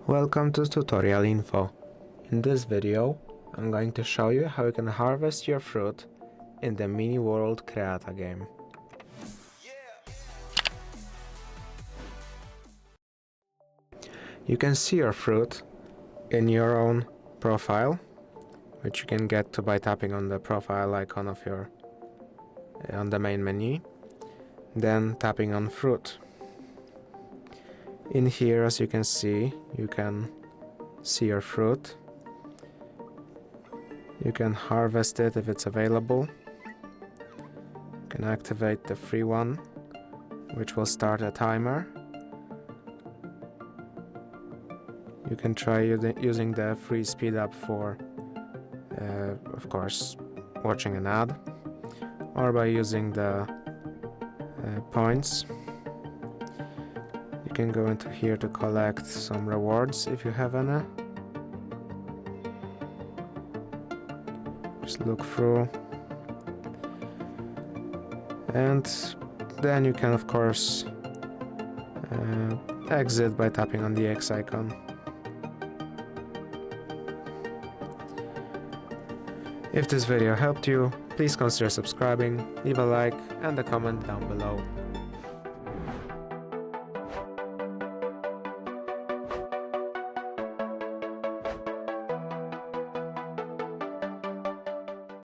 Welcome to tutorial info. In this video, I'm going to show you how you can harvest your fruit in the mini world CREATA game. You can see your fruit in your own profile, which you can get to by tapping on the profile icon of your on the main menu, then tapping on fruit. In here, as you can see your fruit. You can harvest it if it's available. You can activate the free one, which will start a timer. You can try using the free speed up for, of course, watching an ad, or by using the points. You can go into here to collect some rewards if you have any. Just look through, and then you can, of course, exit by tapping on the X icon. If this video helped you, please consider subscribing, leave a like and a comment down below.